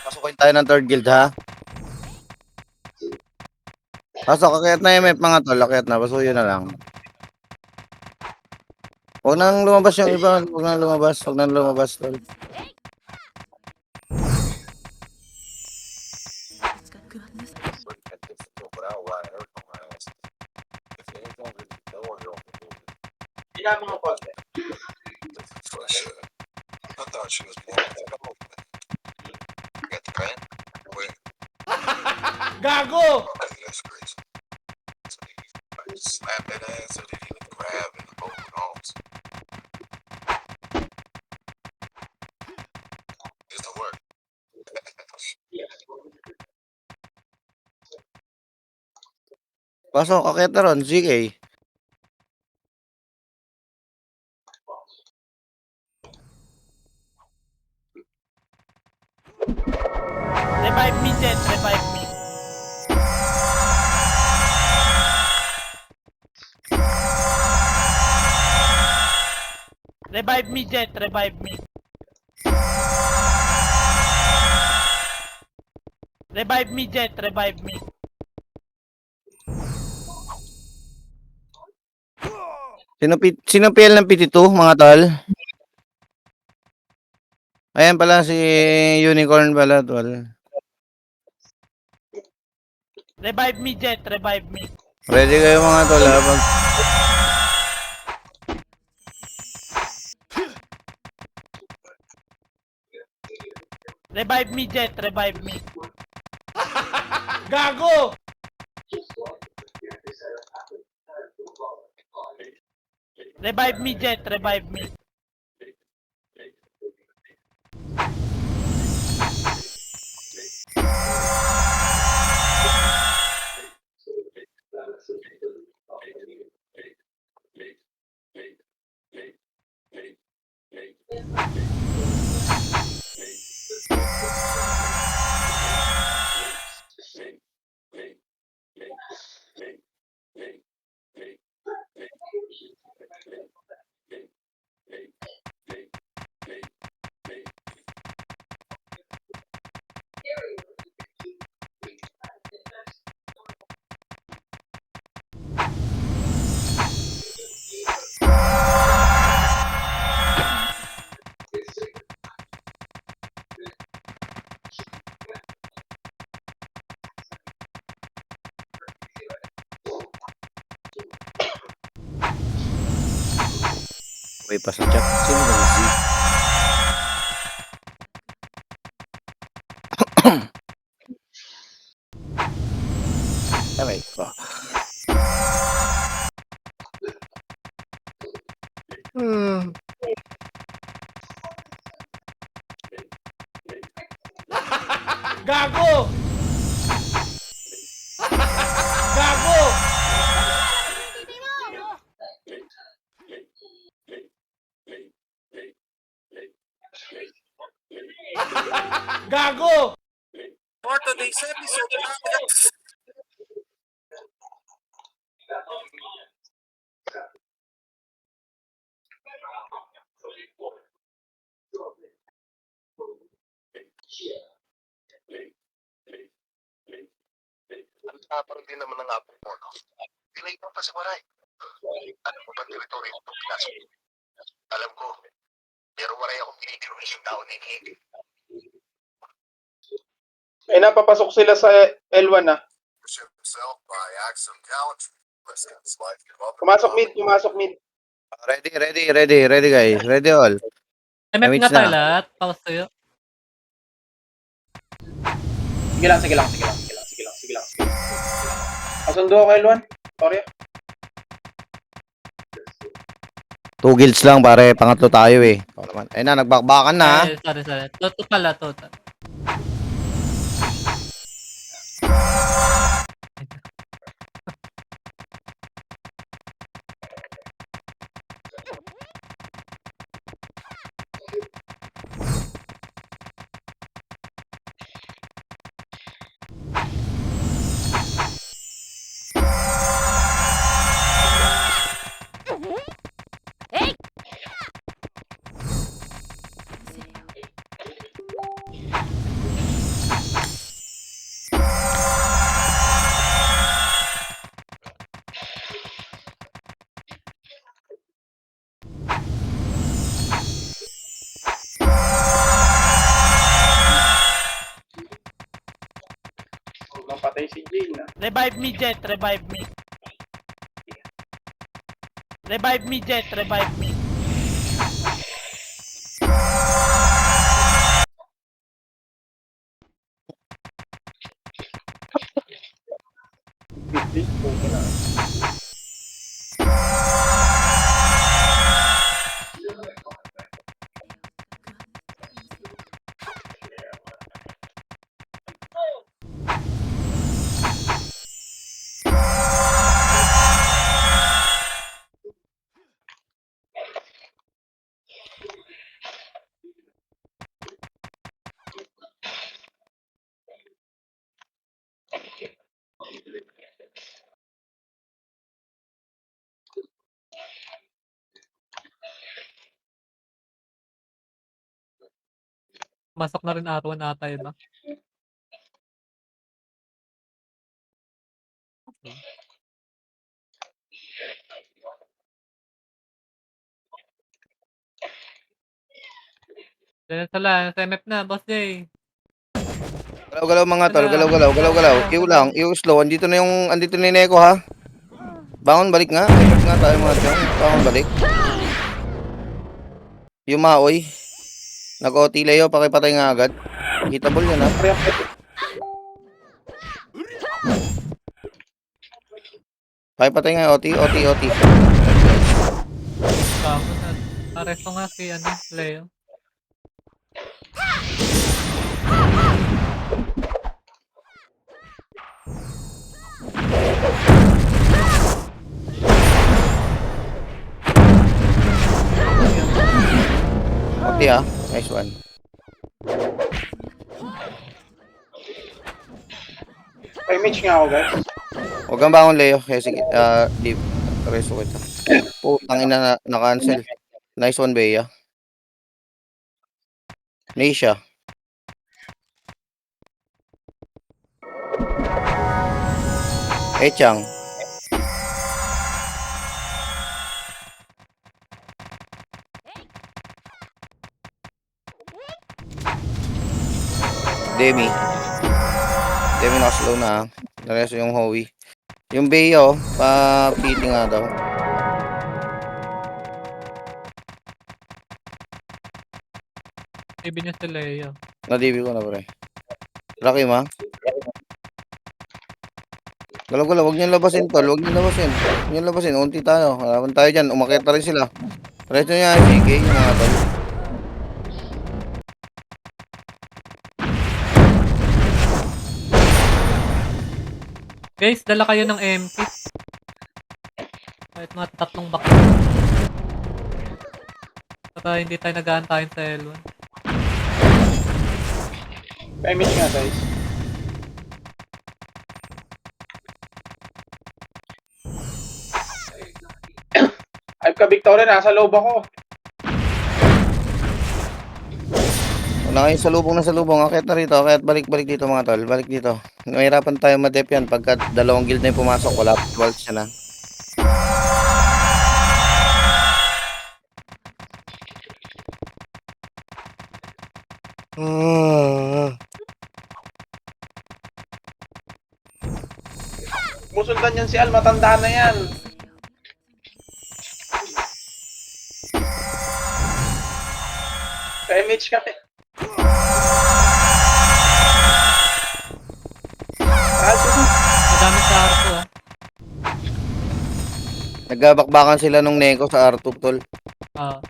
Pasukin tayo ng third guild, ha? Pasok, akit na MF mga tol, akit na, pasuyo na lang. Huwag nang lumabas yung iba, huwag nang lumabas, tol. Mga konti. I thought she was more got the grant? Where? Gago! Okay, that's crazy. So he slapped that ass so that he could grab and hold arms. It's the work. Pasok, akit na ron, ZK. Revive me, Jet. Revive me. Revive me, Jet. Revive me. Revive me, Jet. Revive me. Sino PL ng PT2, mga tol? Ayan pala si Unicorn pala, tol. Revive me, Jet. Revive me. Ready kayo mga tol, ha? Revive me, Jet. Revive me. Gago! Revive me, Jet. Revive me. May pa sa chat. Sino ba si Z? Aray ko. Gago! Gago! Gago! For today's episode, ang tapang din naman ng apo mo, no? Pilay mo pa sa waray. Alam mo ba teritoryo ng Pinas? Alam ko, pero waray akong pinigil yung tao ni Nick. Napapasok sila sa L1 na. Himself by acts of gallantry. Pumasok mid, pumasok mid. Ready guys. Ready all. MF Damage na tayo na. lahat. Pause tayo. Sige lang, sige lang, sige lang, sige lang, sige lang, sige lang, sige lang. Kasundo ako kay Luan. Sorry. 2 guilds lang pare, pangatlo tayo eh. Oo naman. Ayun na, nagbakbakan na. Ay, sorry. Toto pala, toto. Huwag nang patay si Jane na. Revive me, Jet. Revive me. Revive me, Jet. Revive me. Please, okay na. Masok na rin R1 ata yun, ba? Diyan sala, sa MF na, Boss J. Galaw-galaw mga tol, galaw-galaw. Iw slow. Andito na yung Neko ha. Bangon balik nga. Effort nga tayo mga tol. Bangon balik. Yung maoy. Nag-OT Leo, pakipatay nga agad. Hitable yan ha. Sorry, ako. Pakipatay nga OT. Tapos, aresto nga si, Leo. OT ha. Nice one. May match nga ako, guys. Huwag kang bangon Leo. Kaya sige. Di. Reso kita. Putang ina na-cancel. Nice one Bea. Nisha. Echang. Demi naka-slow na. Nareso yung Howie. Yung Bea pa-PT nga daw. Ibig niya si Leo. Na-DB ko na pre. Rocky ma. Galaw-galaw, huwag niyo labasin tol. Huwag niyo labasin. Unti tayo. Harapan tayo dyan. Umakyat na rin sila. Reto niya, CK yung mga tol. Guys, dala kayo ng MP. Kahit mga 3 box. Para hindi tayo nag-aantayin sa L1. May match nga, guys. Ay, ka-Victoria, nasa loob ako. Una kayo sa lubong. Akyat na rito. Akyat balik dito mga tol. Balik dito. Mahirapan tayo madep yan. Pagka dalawang guild na yung pumasok, wala vault siya na. Musundan naman yan si Al, matanda na yan. Pa-MH kami. Al, susunod. Madami sa arko ah. Nagbabakbakan sila nung Neko sa R2, tol. Ah.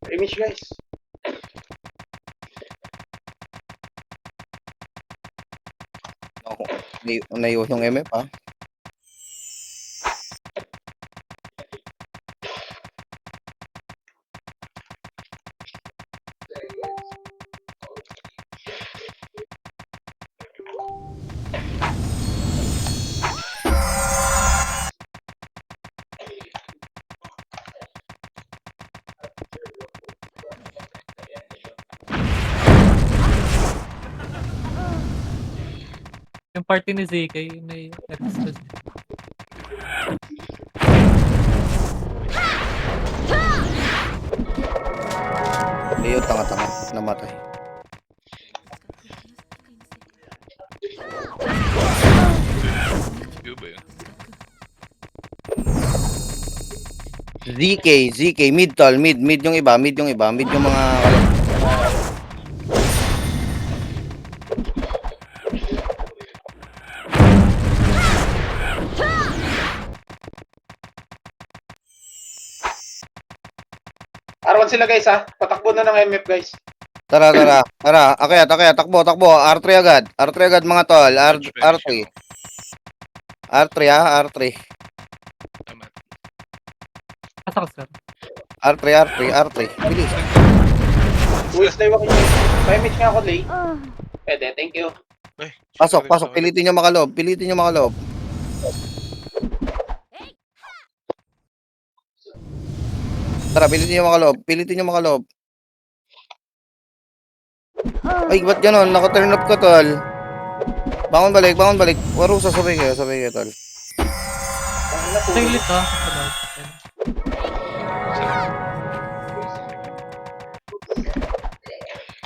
Pa-MH guys. Ako, naiwas yung MF, ha? Yung party ni ZK, may episode. Leo, tanga-tanga. Namatay. Yun ba yun? ZK, mid tol, mid yung iba, mid yung mga Arawan sila guys ha. Patakbo na ng MF guys. Tara, akyat, takbo, R3 agad, mga tol, R3. R3 ha, R3. Tama. Pasok sir. R3, bilis. Uwis na yung akin. Pa-MH nga ako, Lay. Pwede, thank you. Ay, Pasok, sorry. pilitin nyo makaloob. Tara, pilitin nyo makaloob. Ay, ba't ganon? Naka-turn up ka, tol. Bangon balik. Warusa, sabay kayo, tol. Ang ina po. Saglit ah.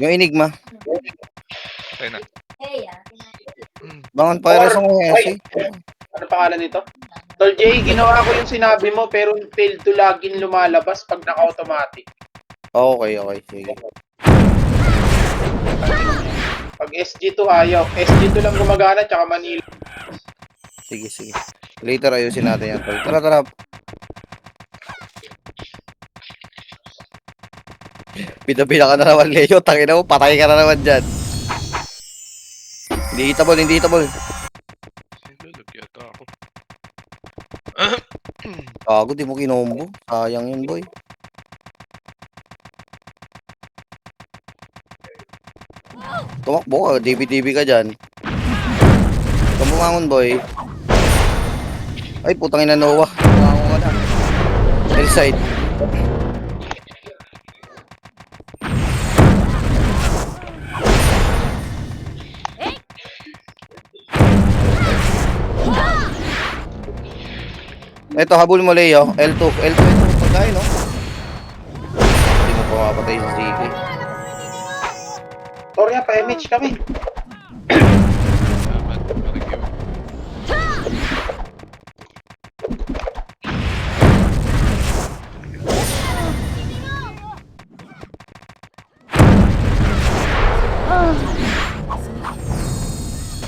Yung Enigma. Tayo na. Bangon pa rin sa mga Ano pangalan nito? Tol J, ginawa ko yung sinabi mo pero failed to login lumalabas pag naka-automatic. Okay, sige. Pag SG2 ayaw. SG2 lang gumagana tsaka Manila. Sige. Later ayusin natin yan, tol. Tara. Pita-pita ka na naman, Leo. Tangina mo, patay ka na naman dyan. Hindi hitable. Sinulag yata ako. Gago, di mo kinombo. Sayang yun, boy. Tumakbo ka, DB ka dyan. Bumangon, boy. Ay, putang ina, Noah. Bumangon ka na. Hillside. Ito, habol mo, Leo. L2 ito. Pagkain, no? Hindi mo pumapatay si ZK. Sorry pa-MH kami. Salamat. Parang yun.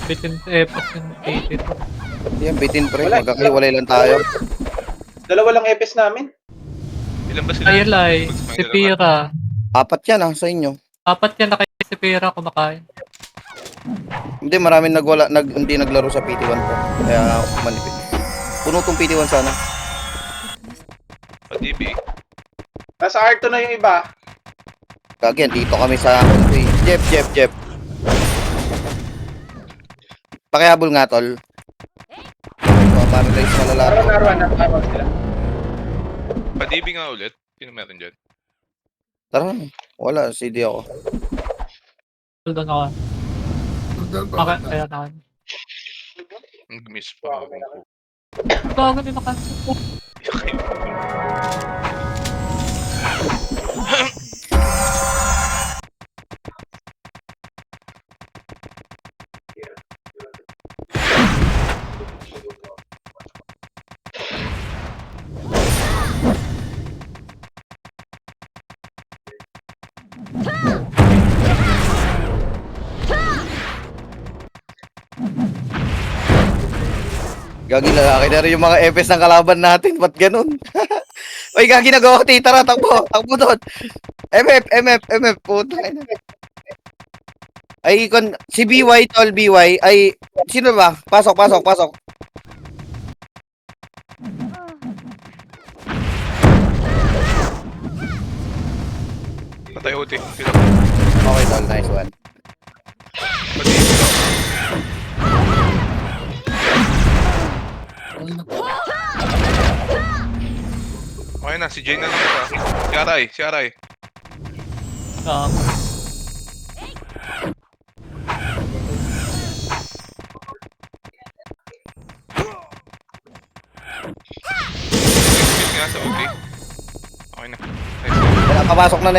Bitin epos yung 80 to. Yan, bitin pre. Wala. Magkakahiwalay lang tayo. Dalawa lang EPS namin. Ilan ba sila? Ayalay, si Pira. Apat yan, sa inyo. Apat yan na kay si Pira kumakain. Hindi, maraming hindi naglaro sa PT1 po. Kaya manipid. Puno tong PT1 sana. Pa-DB. Nasa R2 na yung iba. Gagi, dito kami sa convoy. Jeff. Pakihabol nga, tol. Paralyze na lalaro. Naruan sila. Pa-DB nga ulit. Sino meron dyan? Tara, wala. CD ako. Hold on ako. Okay, kaya na. Miss pa ako. Bago din nakancel. Gagi, lalaki na rin yung mga FS ng kalaban natin. Ba't ganun? Uy, gagi, nagawa ko. Tara, takbo doon. MF, puta. Ay, si BY, tol, BY, ay, sino ba? Pasok. Patay OT. Okay, tol, nice one. Pa-DB. Okay na, si Jay na lang ito. Si Aray. Miss nga sa OT. Okay na. Nice. Wala, papasok na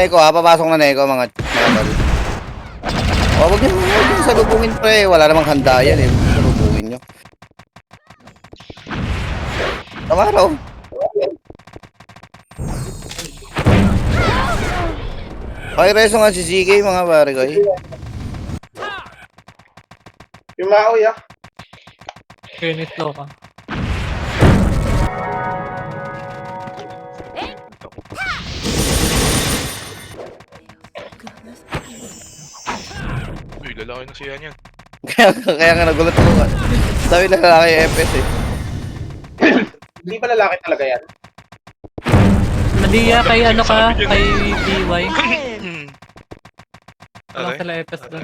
Neko, mga tol. Oh, wag niyo salubungin, pre. Wala namang handa yan, eh. Salubungin niyo. Tama raw. Okay, reso nga si CK, mga pare ko, eh. Yung Maoy ah. Finish low ka. Uy, lalaki na siya niyan. Kaya nga nagulat ako. Sabi na lalaki yung FS, eh. Hindi pa lalaki talaga yan. Nadia kay ano ka? Kay DY. Wala Aray. sila FS doon.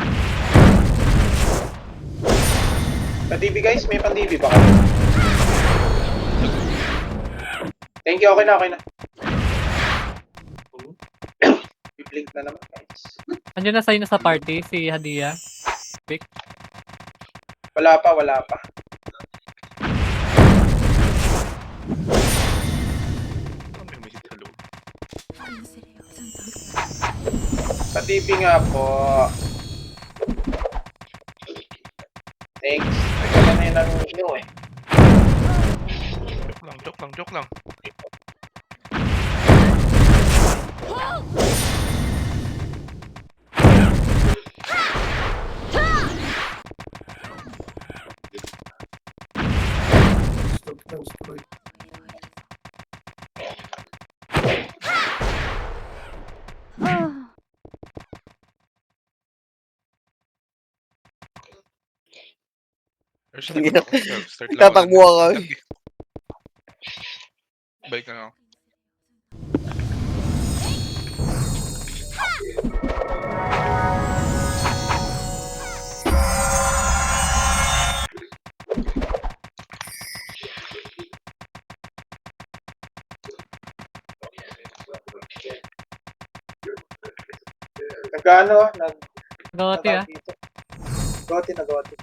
Pa-DB guys, may pan-DB ba kayo? Thank you, okay na. I-blink na naman guys. Andiyan na sa'yo na sa party, si Hadia. Pick. Wala pa. May hit hello. Pa-DB nga po. Thanks. Nagkala na yun ang ino eh. Joke lang. Sige. Start lang. Tatakbo ako. Balik na ako. Nag-ano ah. Gawati ah. Nagawati.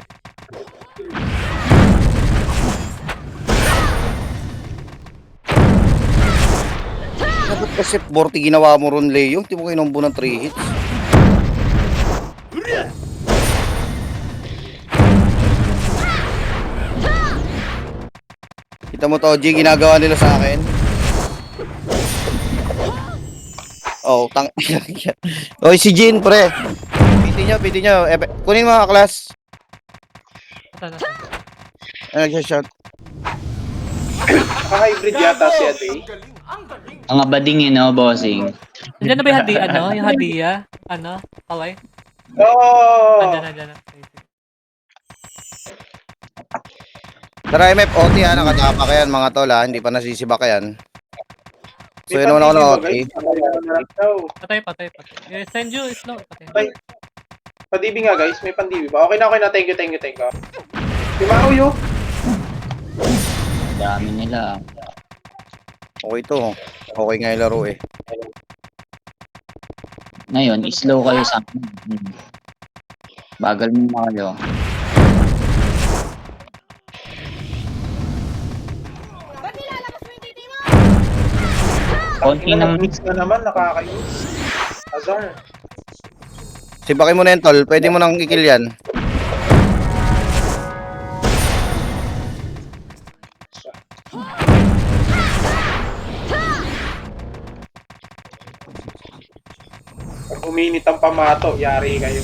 Dapat kasi 40 ginawa mo ron, Leo. Hindi mo kinombo ng 3 hits. Kita mo to, G, ginagawa nila sa akin. Oh, Oy, si Jin, pre. Piti nyo. Kunin mo mga class. Saan? Nag-shot. Naka-hybrid yata si Ate. Ang abading no, bossing. Andiyan na ba yung Hadia? Yung Hadia? Kaway? Oo! Andiyan na. Tara, MF, OT ha. Nakatapa ka yan, mga tol ha. Hindi pa nasisibak yan. So, inuman ako ng OT. Patay, patay, patay. Send you, slow. Patay. Patay. Pa-DB nga guys, may pan-DB ba? Okay na. Thank you. Kumahaw yun. Dami nila. Okay to. Okay nga yung laro eh. Ngayon, slow kayo sa akin. Bagal mo na kayo. Konti naman. Mix na naman, nakakainis. Azar. Sibakin mo na yan, tol. Pwede mo nang i-kill yan. Pag uminit ang pamato, yari kayo.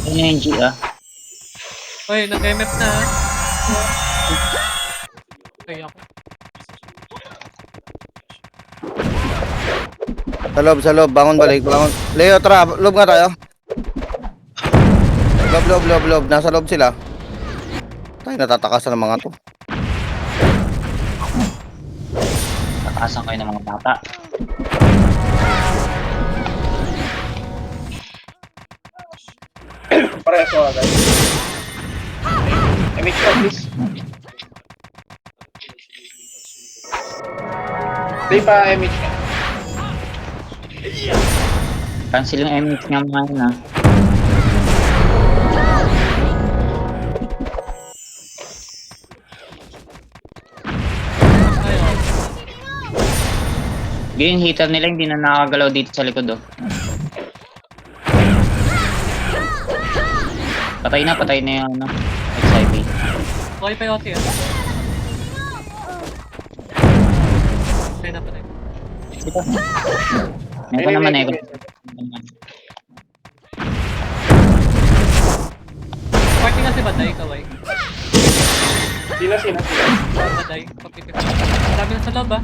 Ano yung G ah? Uy, nag-MF na. Okay ako. Sa loob. Bangon balik. Bangon. Leo, tara. Loob nga tayo. Loob. Nasa loob sila. Tayo natatakasan ng mga to. Takasan kayo ng mga bata. Parehas mo guys. MH ka please. Play pa MH ka. Cancel yung MX nga mga yun ah. Ayun. Yung hitter nila hindi na nakakagalaw dito sa likod oh. Patay na yung ano, XIP. Okay pa yung OT ah. Patay na, patay. Ito. Nego naman, nego. Party nga si Baday, kaway. Sina. Baday, papitik. Sabi na sa loob ah.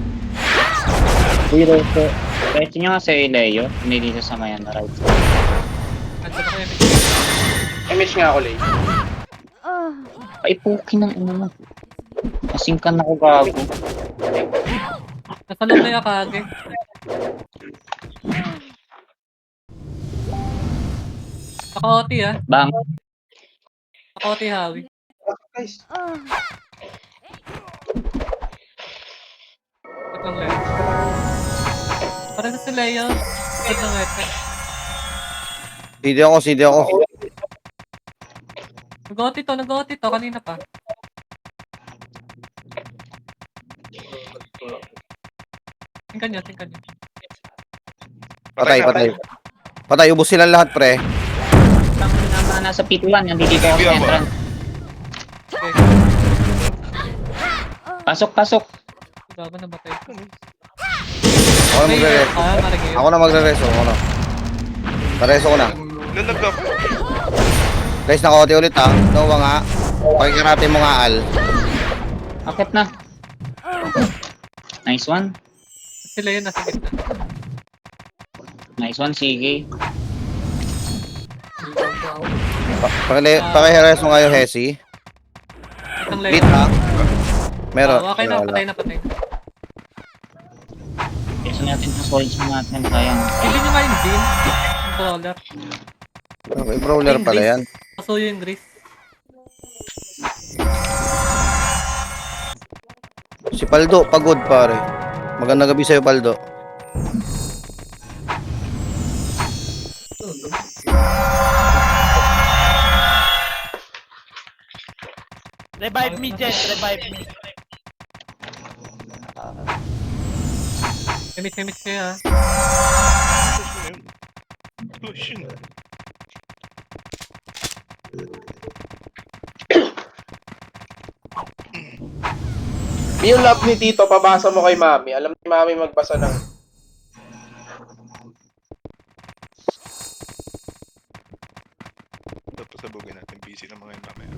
Zero po. Pwede nyo nga sa Leo, hindi dito sa mayan na right. Nandun ako yung MH nga ako Lay. Paipukin ng ano mo. Masingkan ako gago. nasa loob na yung Akage. Naka-OT ah. Bang. Naka-OT Hawi. Guys, Ito lang Leo. Parang na si Leo. Good ng Epe. CD ako. Nag-OT to. Kanina pa. Tingkan nyo. Patay. Ubus silang lahat, pre. Tangin naman nasa P1, nandito ako sa entrance. Okay. Pasok. Gago na batay ko. Ako na magre-reso. Maragay. Ako na magre-reso. Pareso ko na. Nalag ako. Guys, naka-OT ulit ha. Nowa nga. Pakikarate mo nga, Al. Akit na. Nice one. Si Leo nasa gitna. Nice one, sige. Pakireso nga yung Hesi. Itong Leo. Lit ha. Meron. Okay na, Wala. patay na. Gusto natin sa swords natin, sayang. Hindi nyo nga yung beam. Yung brawler. Okay, brawler pala yan. Pasuyo yung Grease. Si Paldo, pagod pare. Magandang gabi sa'yo, Paldo. Revive me, Jet. Revive me. Himit kayo ah. Push yun. yung love ni Tito, pabasa mo kay Mami. Alam ni Mami magbasa ng... Tapos sabugin natin. Busy na mga yun mamaya.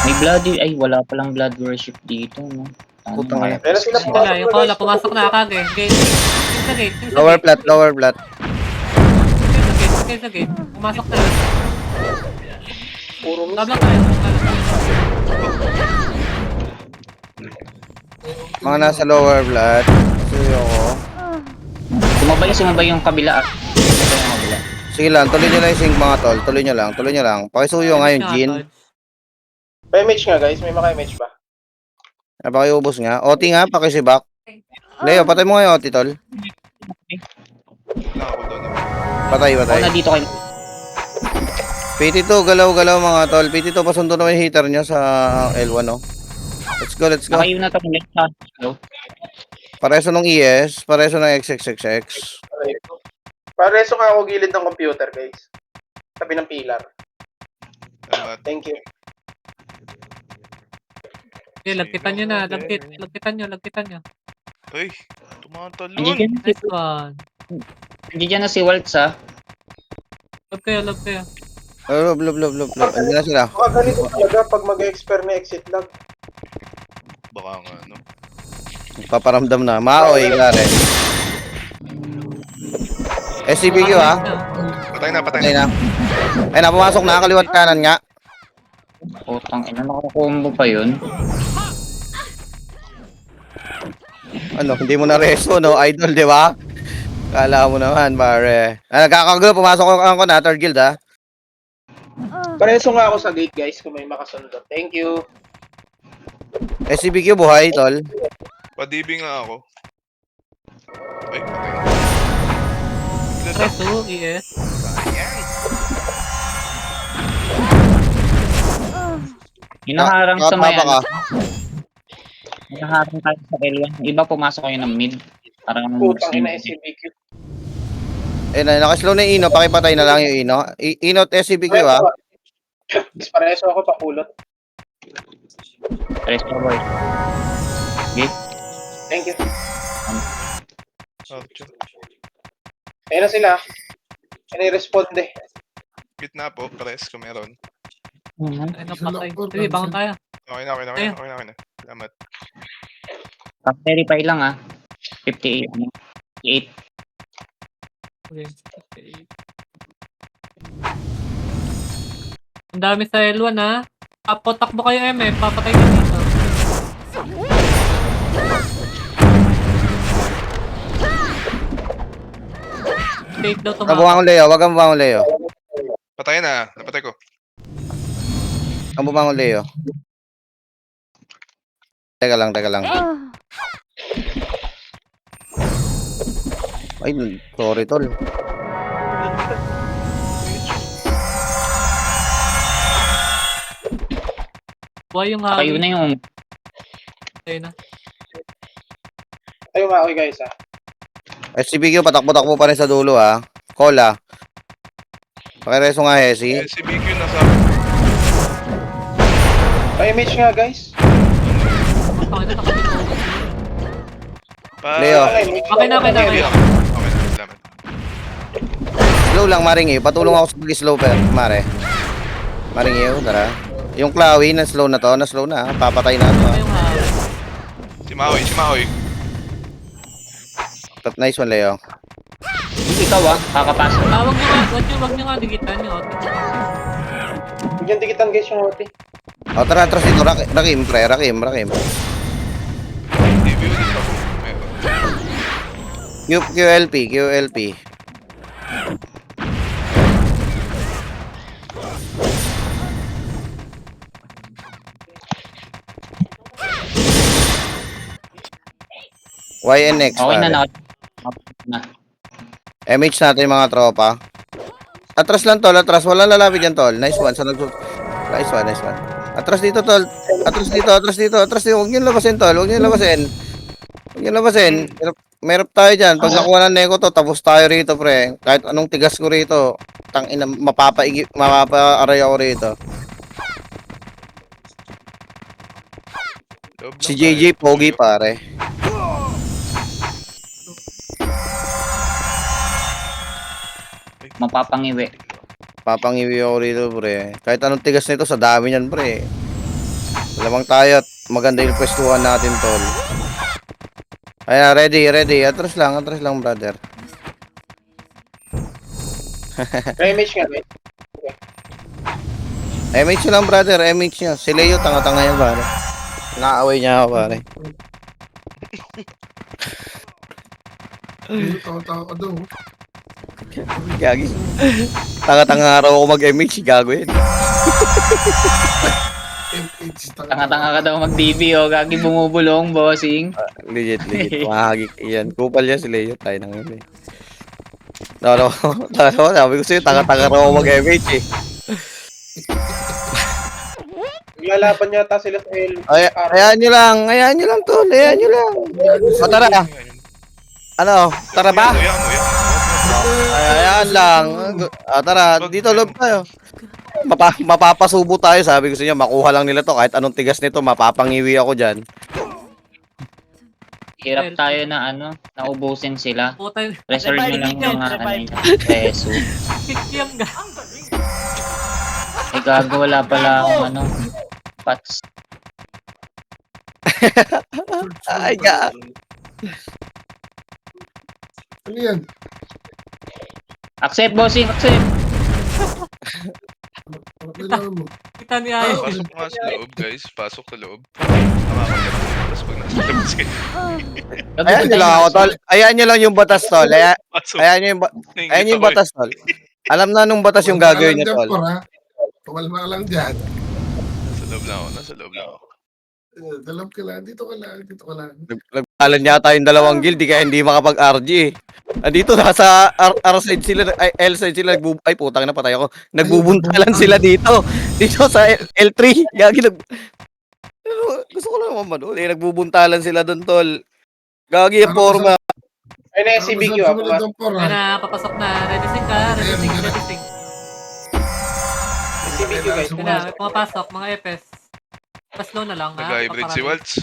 May bloody, ay wala palang blood worship dito, no? Putang ina. Pero sila Wala, yung pumasok Kola, pumasok na kage. Gate. Yung sa gate, yung sa Lower gate. flat, lower flat. Yung sa gate. Pumasok na yun. Puro miss. Tabla tayo. Mga nasa lower flat. Kasi ako. Sumabay yung kabila. Sumabay yung kabila. Sige lang, tuloy nyo lang yung sync mga tol. Tuloy nyo lang. Pakisuyo ngayon, Jin. May image nga guys, may maka-image ba? Napakiubos nga. OT nga, pakisibak. Leo, patay mo nga yung OT, tol. Wala ako doon. Patay. Ako na dito kayo. PT2, galaw-galaw mga tol. PT2, pasundo naman yung hitter nyo sa L1, no? Let's go. Nakayo na to. Hello. Pareso ng ES, pareso ng XXXX. Pareso nga ako gilid ng computer guys. Tabi ng pilar. Salamat. Thank you. Okay, lagkitan nyo na. Lagkitan nyo. Uy, tumatalon. Nice one. Nandiyan na si Waltz ha. Love kayo. Lob. Andiyan na sila. Baka ganito talaga pag mag-expert na exit lag. Baka nga, no? Paparamdam na. Maoy, pare. SCPQ ha. Patay na. Patay na. Ay na, pumasok na. Kaliwat kanan nga. Putang ina, nakakombo pa yun. Ano, hindi mo na reso, no? Idol, di ba? Kala mo naman, pare. Nagkakagulo, pumasok ako na, third guild, ha? Pareso nga ako sa gate guys kung may makasundo. Thank you. SCPQ, buhay, tol. Padibi nga ako. Ay, patay na. Preso, ES. Hinaharang sa may Baka. Hinaharang tayo sa L1. Iba pumasok kayo ng mid. Parang Putang ina SCBQ. Eh, nakaslow na yung Ino. Pakipatay na lang yung Ino. Ino at SCPQ, ha? Pareso ako pakulot. Presto boy. Okay. Thank you. Archer. Ayun na sila. Responde. Gitna po, pares kung meron. Ano patay? Sige, bangon tayo. Okay na. Salamat. Top verify lang ha. 58. 58. Okay. Ang dami sa L1 ha. Takbo kayo MM, papatay ka dito. Take daw tumama. Nabuha akong Leo. Wag kang bumangon, Leo. Patay na. Napatay ko. Ang bumangon, Leo. Teka lang. Ay, sorry, tol. Buhay yung Kayo hagi. na yung Ayun na. Tayo nga okay guys ha. SCPQ, patakbo-takbo pa rin sa dulo, ha? Cola. Pakireso nga, Hesi. Si BQ nasa... May image nga guys. Pakita na kami. Leo. Okay na. Okay na, salamat. Slow lang, Maring. Patulong ako sa pag-slow, Mare. Maring, tara. Yung Clawy, na-slow na to. Na-slow na, ha? Papatay na to, ha? Yung hagi. Si Maoy. Nice one, Leo. ikaw kakapasok. Wag nyo nga digitan nyo. Bigyan dikitan guys yung OT. O, tara, atras dito. Rakim, pre. Rakim. TV ulit ako. Meron. QLP. YNX, Okay na pare. na. MH natin mga tropa. Atras lang, tol. Walang lalapit yan, tol. Nice one. Nice one. Atras dito, tol. Atras dito. Huwag nyo labasin, tol. Merop tayo dyan. Pag nakuha ng Neko to, tapos tayo rito, pre. Kahit anong tigas ko rito, tangina, mapapa-aray ako rito. Loob lang Si tayo. JJ, pogi, pare. Mapapangiwi. Papangiwi ako rito, pre. Kahit anong tigas nito, sa dami niyan, pre. Lamang tayo. maganda yung pwestuhan natin, tol. Ayan, ready. Atras lang, brother. Remage nga, guys. MH nyo lang, brother. MH nyo. Si Leo, tanga-tanga yan, pare. Nakaaway niya ako, pare. Tawa-tawa ka daw. Gagi. Tanga-tanga raw ako mag-MH. Gago yun. MH, Tanga-tanga ka daw mag-DB o. Gagi bumubulong, bossing. Legit. Mahagik. Yan. Kupal yan si Leo. Tayo nang yun eh. No. Sabi ko sa'yo, tanga-tanga raw ako mag-MH eh. Naglalaban yata sila sa L. Hayaan nyo lang, tol. Hayaan nyo lang. O, tara. Ano? Tara ba? Yan mo. Ayan lang. Tara, dito loob tayo. Mapapasubo tayo, sabi ko sa inyo, makuha lang nila to. Kahit anong tigas nito, mapapangiwi ako dyan. Hirap tayo na naubusin sila. Putay. Reserve nyo lang yung mga peso. Kikyam ga. Eh gago, wala pala akong pats. Ay, God. Ano yan? Accept, bossing, accept. Ano kailangan mo? Kita ni Ayo. Pasok nga sa loob, guys. Pasok sa loob. Nakakaganda. Tapos pag nasa labas kayo. Ayan nyo lang ako, tol. Ayan nyo lang yung batas, tol. Pasok. Ayan nyo yung batas, tol. Alam na nung batas yung gagawin nyo, tol. Tumalma ka lang dyan. Nasa loob na ako. Dalab ka lang. Dito ka lang. Nagpalan yata yung dalawang guild, kaya hindi makapag-RG eh. Dito nasa R side sila, ay L side sila, ay putang na patay ako. Nagbubuntalan sila dito. Dito sa L3. Gagi gusto ko lang naman manood eh. Nagbubuntalan sila doon, tol. Gagi yung forma. Ay, na si BQ ako. Ayun na, papasok na. Ready sync ka. Ready sync. Si BQ, guys. Ayun na, may pumapasok. Mga FS. Pa-slow na lang, ha? Nag-hybrid si Waltz.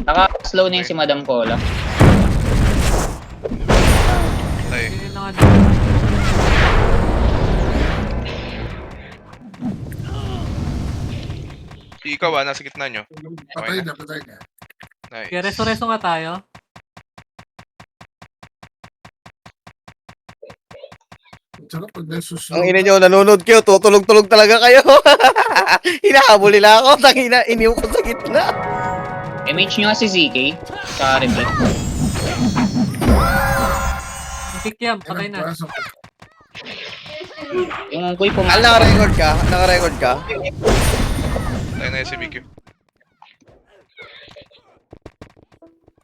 Naka-slow na yung si Madam Cola. Tay. Ayun na nga. Ikaw nasa gitna nyo. Patay na. Nice. Kaya reso-reso nga tayo. Tsaka pag nasusunod. Ang ina nyo, nanonood kayo, tutulog-tulog talaga kayo. Hinahabol nila ako, tangina, iniw ko sa gitna. MH nyo nga si ZK. Sa Reblet. Yung kikyam, patay na. Yung Ungkoy Naka-record ka? Tayo na si BQ.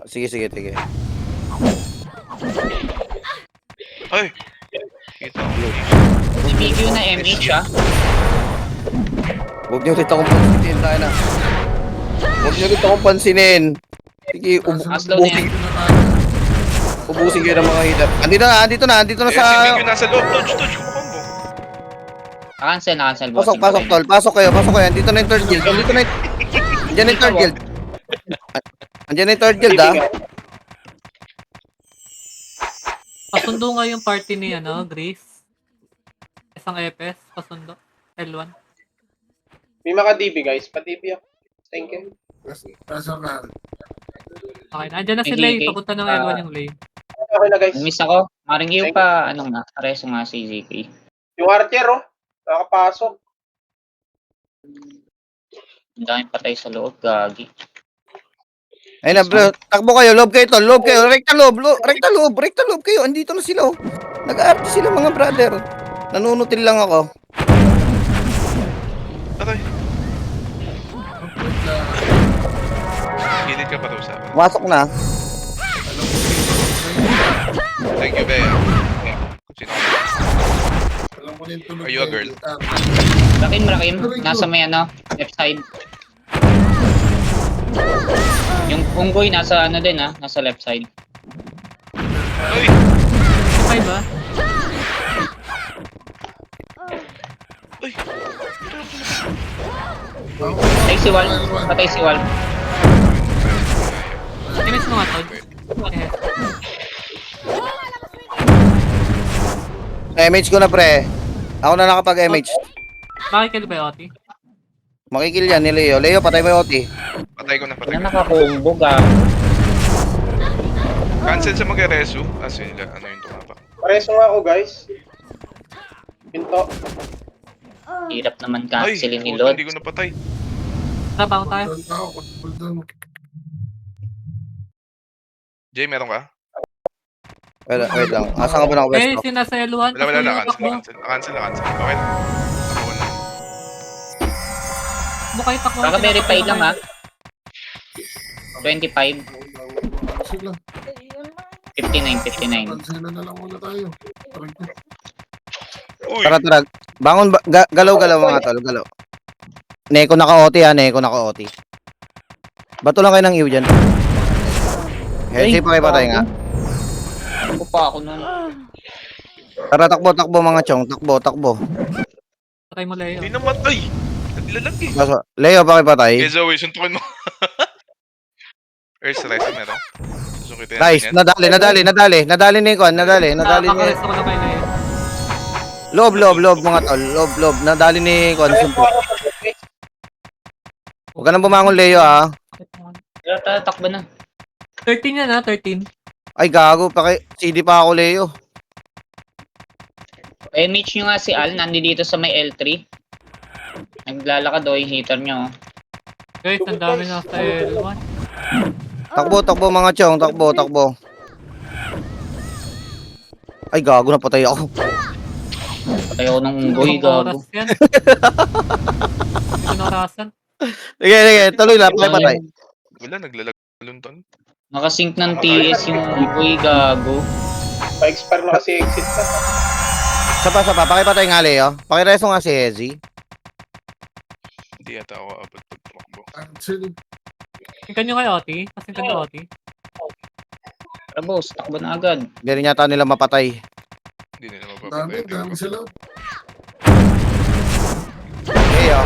Sige. Ay! Kita ko. Si BQ na MH Huwag nyo rin akong pansinin, tayo na. Huwag nyo rin akong pansinin. Sige, ubusin kayo ng mga hitter. Andito na Si sa... BQ nasa loob. Touch. Combo. Nakancel Pasok, bossing. tol. Pasok kayo. Andito na yung third guild. Andiyan na yung third guild. Andiyan na yung third guild, ah. Pasundo nga yung party ni, Grace. Isang FS, pasundo. L1. May mga DB, guys. Pa-DB ako. Thank you. Pasok ka. Okay, nandiyan na si Sige, Lay. okay. Papunta ng L1 yung Lay. Okay na, guys. Miss ako. Maring iyo pa, reso nga si ZK. Yung archer, nakapasok. Ang daming patay sa loob, gagi. Ayun na, bro. Takbo kayo. Loob kayo, tol. Loob kayo. Rekta loob kayo. Andito na sila, oh. Nag-aarte sila, mga brother. Nanunutil lang ako. Aray. Gilid ka pa daw sa akin. Masok na. Thank you, Bea. Sino ka? Alam mo na yung tunog. Are you a girl? Rakim. Nasa may left side. Yung Ungkoy nasa nasa left side. Ay! Okay ba? Ay! Patay si Wal. Tinis mo nga, Todd. MH ko na, pre. Ako na nakapag-MH. Bakit ka ba, Oti? Makikil yan ni Leo. Leo, patay mo yung OT. Patay ko na, patay Wala ko na. nakakumbog ah. Cancel sa mag-resu. Sila, ano yung tumapa? Pareso nga ako, guys. Pinto. Hirap naman Ay, cancelin ni puta, Lord. hindi ko napatay. Trabaho tayo. Jay, meron ka? Wait lang. Asan ka ba Eh, naka-west? sina sa L1. Wala, Pasuyo, cancel, takbo. cancel. Okay lang. Ako na. Bukay takbo. Kaka-verify lang ah. 25, Sila. 59. Pansila na lang muna tayo. Uy! Tara. Bangon, galaw-galaw mga tol, galaw. Neko naka-OT ha, Neko naka-OT. Bato lang kayo ng iyo dyan. Hensi pa kayo patay nga. Ako pa ako nun. Tara, takbo mga chong, takbo. Patay mo, Leo. Hindi namatay! Naglalag eh. Kaso, Leo pa kayo patay. Okay, Zoe, suntukin mo. Earth Rise, meron. Susukitin Nice, natin yan. nadali ni Kwan, nadali ni... Nakakarest ako na kay Leo. Loob mga tol, loob, nadali ni Kwan, suntok. Huwag ka nang bumangon, Leo ha. Tara, takbo na. 13 yan ha, 13. Ay, gago, CD pa ako, Leo. Mitch nyo nga si Al, nandito sa may L3. Naglalakad o yung heater nyo. Guys, ang dami na sa L1. Takbo mga chong, takbo. Ay, gago, napatay ako. Patay ako ng unggoy, gago. Oras yan. Hindi ko narasan. Sige, tuloy lang, patay. Wala, naglalag. Lunton. Nakasync ng TS yung unggoy, gago. Pa-expire na kasi exit na. Sapa, pakipatay nga, Leo. Pakireso nga si Hezi. Hindi yata ako abot pag tumakbo. Cancel. Tingkan nyo kay Oti. Pasingkan nyo Oti. Tara boss, takbo na agad. Hindi rin yata nila mapatay. Hindi nila mapapatay. Dami sila. Leo.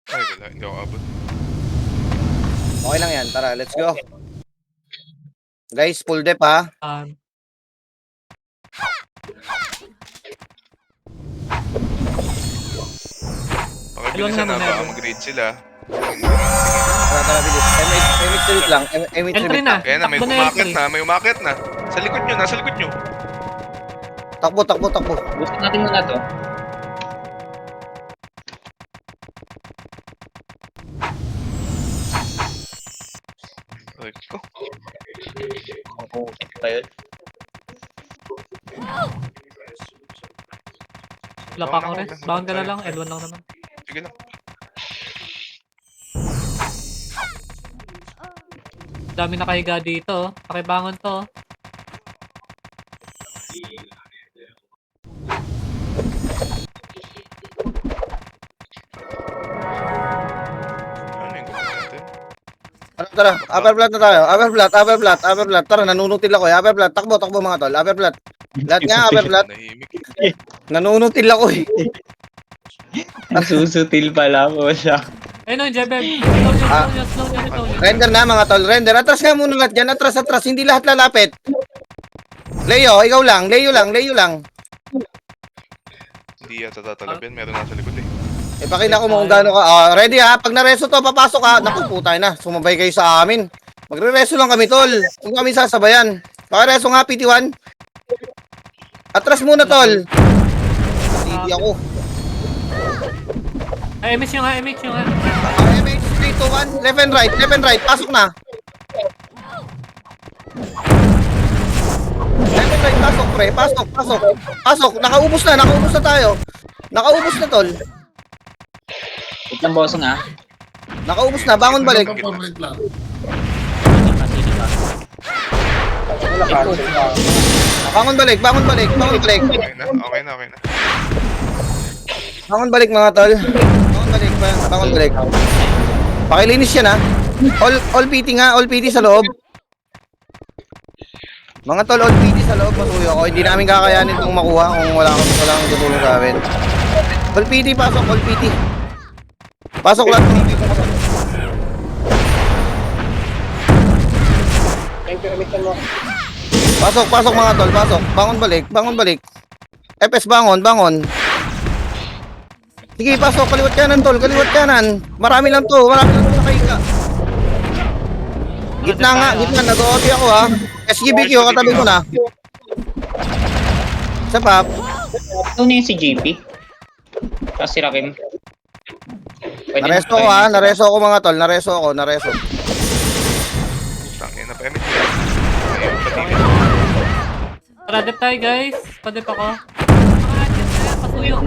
Ay, wala. Hindi ako abot. Okay lang yan, tara, let's go. Guys, full dep ha. Pakibilisan Ilan na naman baka meron? mag-grade sila. Tara, bilis. MH trip lang. MH Entry trip na. lang. Kaya na, may Takbo na umakit entry. na. May umakit na. Sa likod nyo, nasa likod nyo. Takbo. Gusto natin muna to. Ay, ko. Makulit pa yun. Wala pa akong rest. Bakang ka na lang. L1 lang naman. Sige lang. Dami nakahiga dito. Pakibangon to. Ano yung gawin natin? Tara, upper flat na tayo. Upper flat. Tara, nanunutil ako eh. Upper flat, takbo mga tol. Upper flat. Lahat nga, upper flat. Nahimik. Nanunutil ako eh. Nasusutil pala po siya. Eh no, Jebeb. Slow nyo. Render na mga tol, render. Atras nga muna lahat dyan. Atras. Hindi lahat lalapit. Leo, ikaw lang. Leo lang. Hindi yata tatalab yan. Meron nasa likod eh. Pakita ko mo kung gaano ka. Ready ha? Pag nareso to, papasok ka. Naku, putay na. Sumabay kayo sa amin. Magre-reso lang kami, tol. Kung kami sasabayan. Pakireso nga, PT1. Atras muna, tol. Hindi ako. Ay, MH nyo nga. MH 3, 2, 1. Left and right. Pasok na. Left and right, pasok, pre. Pasok. Nakaubos na tayo. Nakaubos na, tol. Wait lang bossing ah. Nakaubos na. Bangon balik. Wait lang. Sige pa. Bangon balik. Okay na. Bangon balik mga tol. Bangon balik. Pakilinis yan ha. All PT nga, all PT sa loob. Mga tol, all PT sa loob, masuyo ako. Hindi namin kakayanin itong makuha kung wala kang tutulong sa amin. All PT, pasok, all PT. Pasok lahat. Pasok mga tol, pasok. Bangon balik. FS bangon. Sige, pasok. Kaliwat kanan, tol. Kaliwat kanan. Marami lang to. Nakahiga. Gitna nga. Gitna. Nag-OT ako ha. SGBQ, katabi ko na. Isa pa. Ito na yung si JP. Tapos si Rakim. Pwede Nareso ko ha. Nareso ako mga tol. Nareso ako. Tangin na pa. Ayun, patigil. Paradip tayo guys. Padip ako. Mga agent na yan. Pasuyo.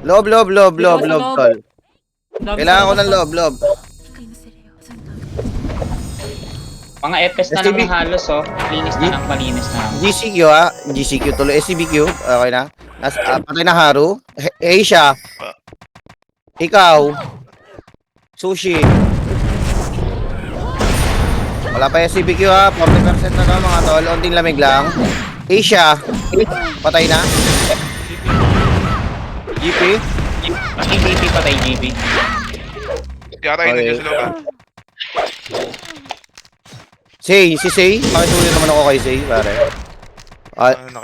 Loob, tol. Dami Kailangan ko sa ng loob. Mga FS na STB. lang halos oh. Linis na lang, palinis na lang. GCQ ha. GCQ tuloy. SCBQ. Okay na. Patay na Haru. Asia. Ikaw. Sushi. Wala pa SCBQ ha. 40% na to mga tol. Unting lamig lang. Asia. Patay na. GP. GP patay GP. Yata yun nandiyan sa loob ah. Si Say. Pakisuyo naman ako kay Say, pare.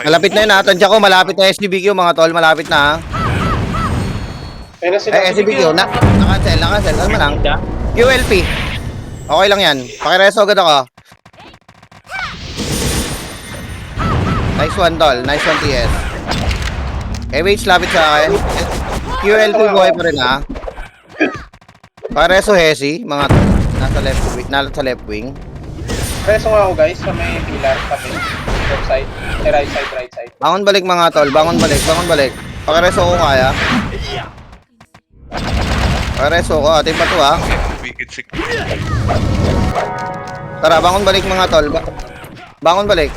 Malapit na yun ha. Tansya ko, malapit na SCBQ mga tol. Malapit na ha. Ayun na sila. SCBQ. Nakancel. Ano man lang? QLP. Okay lang yan. Pakireso agad ako. Nice one, tol. Nice one, TS. wait, lapit sa akin. QLP buhay pa rin, ha? Pakireso, Hesi. Mga tol. Nasa left wing. Preso nga ako guys sa may pillar. Tabi. Left side. Right side. Bangon balik, mga tol. Bangon balik. Pakireso ko kaya. Pakireso ko. Atin pa to, ha? Wicked sick. Tara, bangon balik, mga tol. Bangon balik.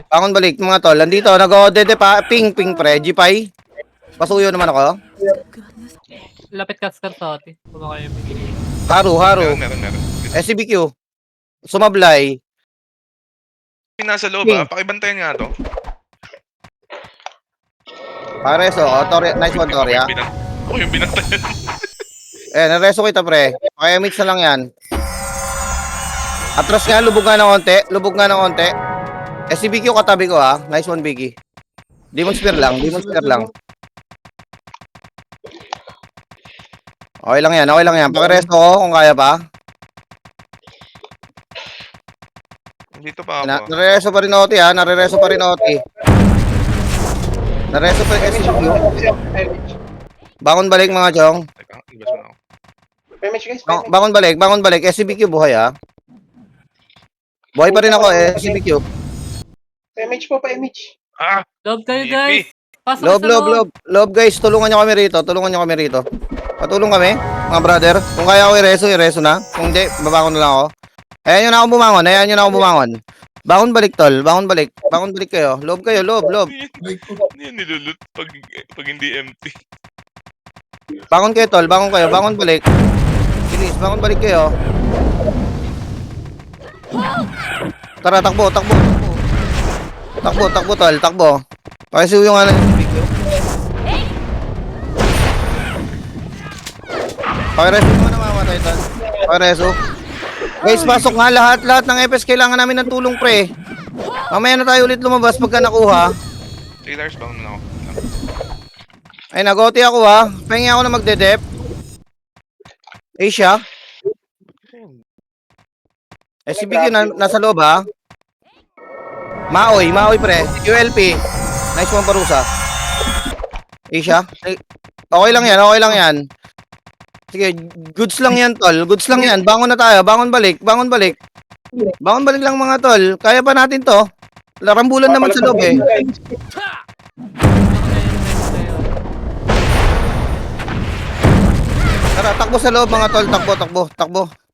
Bangon balik, mga tol. Nandito, nag-ODD pa. Ping, pre. G-Pi. Pasuyo naman ako. Lapit ka sa ati. Kumakayo. Haru. Meron. SCBQ. Sumablay. Yung nasa loob ah. Pakibantayan nga to. Pareso. Nice one, Toria. Ako yung binantayan. Nareso kita, pre. Pakimix na lang yan. Atras nga, lubog nga ng konti. SCBQ katabi ko, ha. Nice one, Biggie. Demon Spear lang. Okay lang yan. Pakiresto ko kung kaya pa. Dito pa ako. Nareso pa rin OT, ha. Nareso pa rin SCBQ. Bangon balik, mga chong. Teka, ibas mo na ako. Pemich guys. Bangon balik. SCBQ buhay, ha. Buhay pa rin ako, SCBQ. Pemich po, Pemich. Ah! Love kayo GP. guys. Pasok sa loob. Loob, guys. Tulungan nyo kami rito. Patulong kami, mga brother. Kung kaya ko i-reso na. Kung hindi, babangon na lang ako. Ayan nyo na ako bumangon. Bangon balik, tol. Bangon balik kayo. Loob. Hindi yan nilulut pag hindi empty. Bangon kayo, tol. Bangon balik. Bilis, bangon balik kayo. Tara, takbo, tol. Pakisuyo nga lang yung video. Pakireso mo na mamatay, tol. Pakireso. Guys, pasok nga lahat ng FS. Kailangan namin ng tulong, pre. Mamaya na tayo ulit lumabas pagka nakuha. Sige, Lars, bangon na ako. Ay, nag-OT ako, ha. Pahingi ako na magde-dep. Asia. SCBQ nasa loob, ha. Maoy, pre. ULP. Nice one, Parusa. Asia. Okay lang yan. Sige, goods lang yan, tol. Bangon na tayo. Bangon balik lang, mga tol. Kaya pa natin to. Larambulan naman sa loob, eh. Tara, takbo sa loob, mga tol.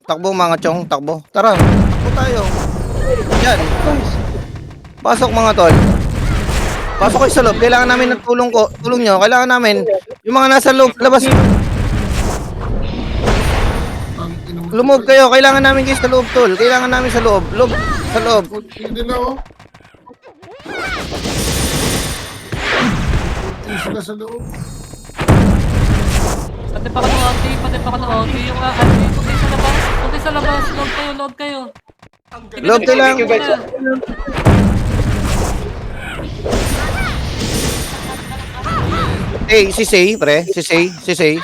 Takbo, mga chong. Tara, takbo tayo. Yan. Pasok, mga tol. Pasok kayo sa loob. Kailangan namin ng tulong nyo. Kailangan namin. Yung mga nasa loob, labas. Lumog kayo. Kailangan namin kayo sa loob, tol. Kailangan namin sa loob. Sa loob. Hindi na, oh. Sila sa loob. Pati pa ka ng OT. Yung Punti sa labas. Load kayo. Loob kayo lang. Si Say, pre. Si Say.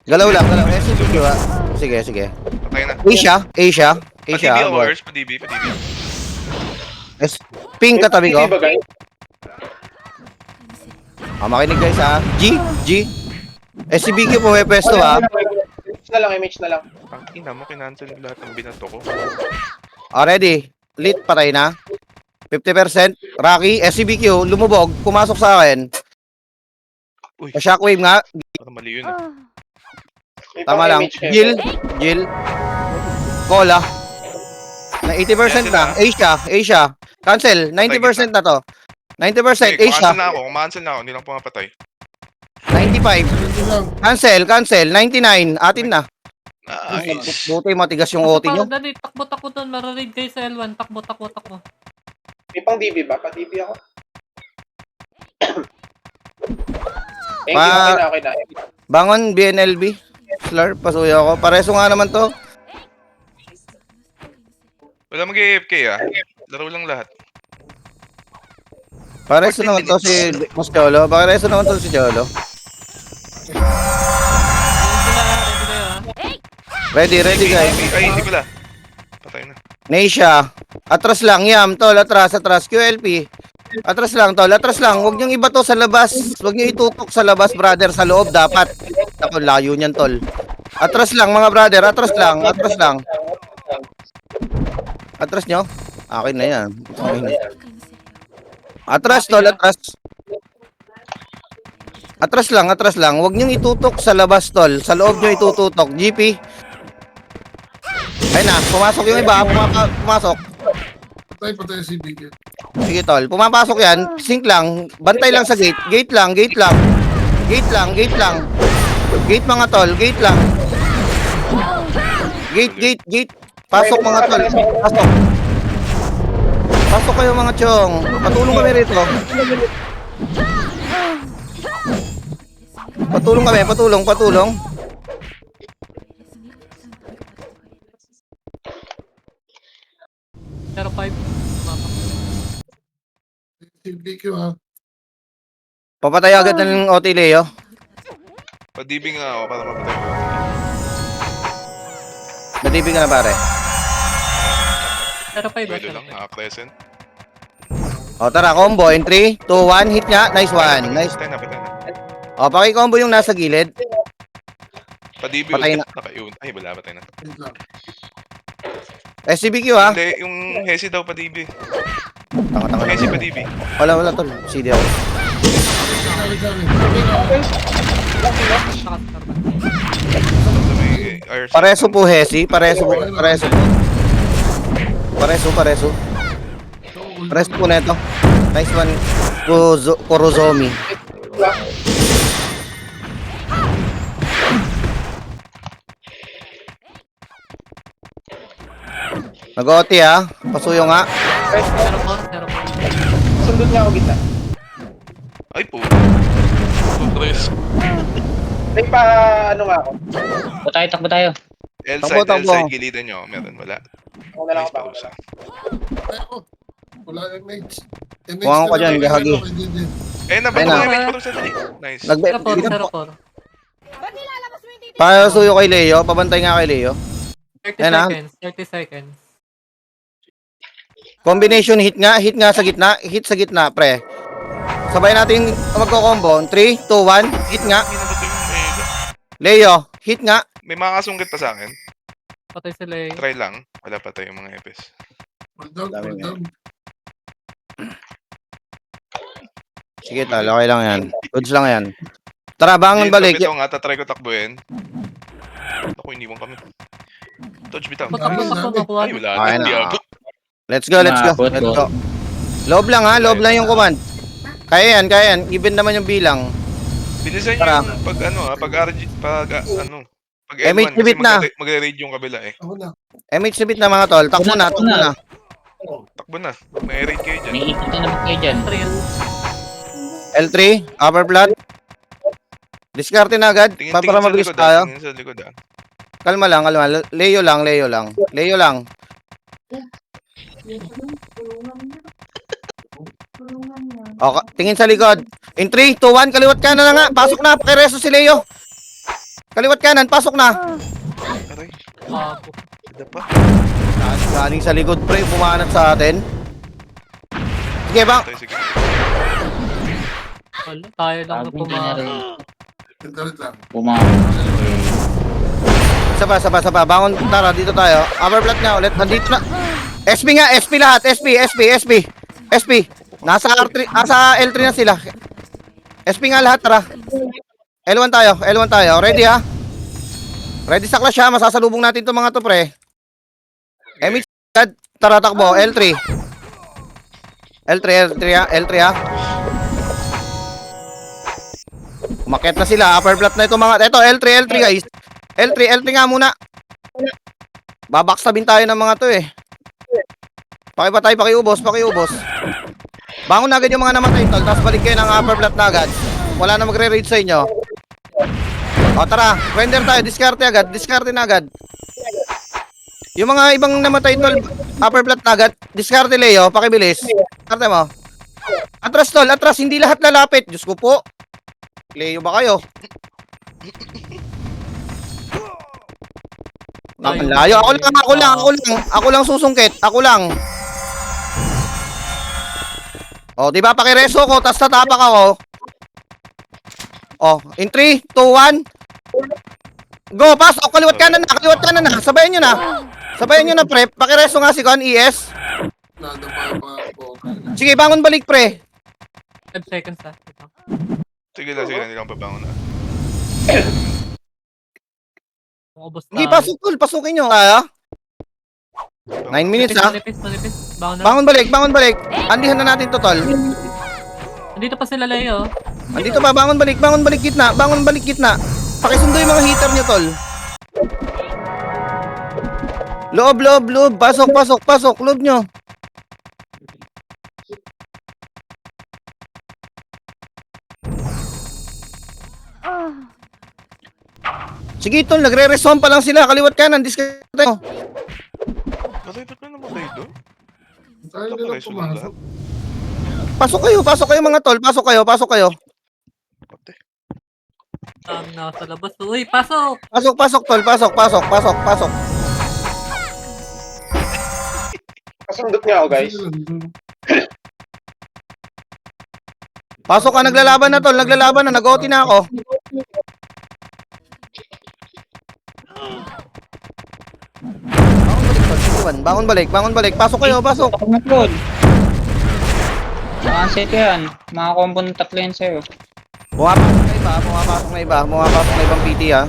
Galaw lang. SBQ ha. Sige. Patay na. Asia. Pa-DB ako, boy. Ers. Pa-DB. Ping katabi ko. Hindi ba, guys? Makinig guys ha. G. SCBQ po may pwesto ha. Image na lang. Ang ina mo, kinancel lahat ng binato ko. Ready. Lit, patay na. 50%. Rocky, SCBQ, lumubog. Pumasok sa akin. Uy, Shockwave nga. parang mali yun ah. May Tama lang. pang-image kayo. Jill. Cola. Na 80% na. Asia. Cancel. 90% na to. 90% Okay, Asia. kumancel na ako, hindi lang pumapatay. 95. Ito lang. Cancel. 99. Atin na. Nice. Buti matigas yung Basta OT nyo. dali, takbo doon, mararaid kayo sa L1. Takbo. May pang DB ba? Pa-DB ako. Thank you, Pa- okay na. Bangon, BNLB. Slur, pasuyo ako. Pareso nga naman to. Wala mag-AFK ah. Laro lang lahat. Pareso naman to si Mas Cholo. Pareso naman to si Cholo. Ready kayo ha. Ready guys. Ay, hindi pala. Patay na. Neisha. Atras lang, Yam. Tol, atras. QLP. Atras lang, tol. Atras lang. Huwag niyong iba to sa labas. Huwag niyo itutok sa labas, brother. Sa loob, dapat. Ako, layo niyan, tol. Atras lang, mga brother. Atras lang. Atras nyo? Akin na yan. Atras, tol. Atras lang. Huwag niyong itutok sa labas, tol. Sa loob niyo itututok. GP. Ayun na. Pumasok yung iba. Pumasok. Patay si BK. Sige tol, pumapasok yan, sync lang, bantay lang sa gate. Gate lang. Gate mga tol, gate lang. Gate. Pasok mga tol, pasok kayo mga chong. Patulong kami rito. Patulong. Pero 5. Si BK ha. Papatay agad ng OT Leo. Pa-DB nga ako para mapatay ko. Natibig ka na pare. Pero 5 Pwede lang, crescent. O tara, combo in 3, 2, 1, hit nga. Nice one. Nice. Patay na. O, paki-combo yung nasa gilid. Pa-DB Patay ulit. na. Naka-yun. Ay, wala, patay na. Wait lang. SCBQ ha. Hindi, yung Hesi daw pa-DB. Tanga-tanga Hesi na. pa-DB. Wala tol. CD ako. Sorry. Pareso po Hesi. Pareso po neto. Nice one. Kurozomi. Nag-OT ha. Pasuyo nga. Pero 4. Sundot niya ako gitna. Ay po. Tres. May pa, ano nga ako. Takbo tayo. L-side, gilidan nyo. Meron, wala. Ako na lang Nice ako. pausa. Wala nang mates. Kuha ko dyan, gahagi. Eh, nabago Ayun na. yung image pa dali. Nice. Pero 4. Pasuyo kay Leo. Pabantay nga kay Leo. 30 seconds. Combination hit nga sa gitna. Hit sa gitna, pre. Sabay natin magko-combo. 3, 2, 1. Hit nga. Hindi na ba ito yung Mega? Leo, hit nga. May mga kasungkit pa sa akin. Patay sila eh. Try lang. Wala pa tayo mga epes. Hold Sige tal, okay lang yan. Goods lang yan. Tara, bangon balik. Ito nga, tatry ko takbuhin. Ako, iniwan kami. Touch bitaw. Makuha. Ay, wala Ay, na. Hindi na. ako. Let's go. Let's go. Loob lang ha, loob lang yung command. Kaya yan. Even naman yung bilang. Bilisan nyo Tara. yung pag ano, pag RG, pag ano, pag MH L1 kasi bit na. magre-raid yung kabila eh. MH na bit na mga tol. Takbo na. Takbo na. May raid kayo dyan. May ikot na naman kayo dyan. L3, upper blood. Diskarte na agad. Tingin Para sa mabilis likod tayo. Tingin sa likod ah. Kalma lang. Leo lang. O, tingin sa likod. In 3, 2, 1, kaliwat kanan na nga. Pasok na, pakireso si Leo. Kaliwat kanan, pasok na. Aray, Abo. ada pa. Galing sa likod, pre, bumanat sa atin. Sige, bang. Tayo, sige. Wala, tayo lang na Bago hindi na rin Internet lang. Sapa. Bangon, tara, dito tayo. Upper flat nga ulit. Nandito na. SP nga, SP lahat. SP. Nasa L3 na sila. SP nga lahat, tara. L1 tayo. Ready ha? Ready sa clash ha? Masasalubong natin itong mga to, pre. MH, tara, takbo. L3 ha? Umakyat na sila. Upper flat na itong mga. Ito, L3 guys. L3 nga muna. Babackstabin tayo ng mga to eh. Pakipatay, pakiubos. Bangon na agad yung mga namatay tol, tapos balik kayo ng upper flat na agad. Wala na magre-raid sa inyo. O tara, render tayo, diskarte na agad. Yung mga ibang namatay tol, upper flat na agad, diskarte Leo, pakibilis. Diskarte mo. Atras tol, atras, hindi lahat lalapit. Diyos ko po. Leo ba kayo? Ang layo, ako lang susungkit, ako lang. O, di ba pakireso ko, tas tatapak ako. O, in 3, 2, 1. Go, pasok, kaliwat kanan na. Sabayan nyo na, pre. Pakireso nga si Con, ES. Nada pa po. Sige, bangon balik, pre. 5 seconds ha. Ito. Sige lang, hindi lang pabangon na. Ubos Sige, tayo. pasok, tol, pasukin nyo, kaya? 9 minutes, ha? Manipis. Bangon na. Bangon balik. Andihan na natin to, tol. Nandito pa sila Leo. Andito pa, bangon balik gitna. Pakisundo yung mga heater nyo, tol. Loob. Pasok, loob nyo. Sige, tol, nagre-resume pa lang sila. Kaliwat kanan, diskarte mo. Aray, ba't may namatay doon? Tayo Wala nila pa kayo pumasok. Pasok kayo mga tol. Pasok kayo. Pati. Nasa labas. Uy, pasok! Pasok, tol. Pasok. Kasundot niya ako, guys. Pasok ka, naglalaban na, tol. Nag-OT na ako. Bangon balik. Pasok kayo. Ako na po. Nakaset ko yan. Mga combo ng tatlo yan sa'yo. Pumapasok na ibang PT, ha.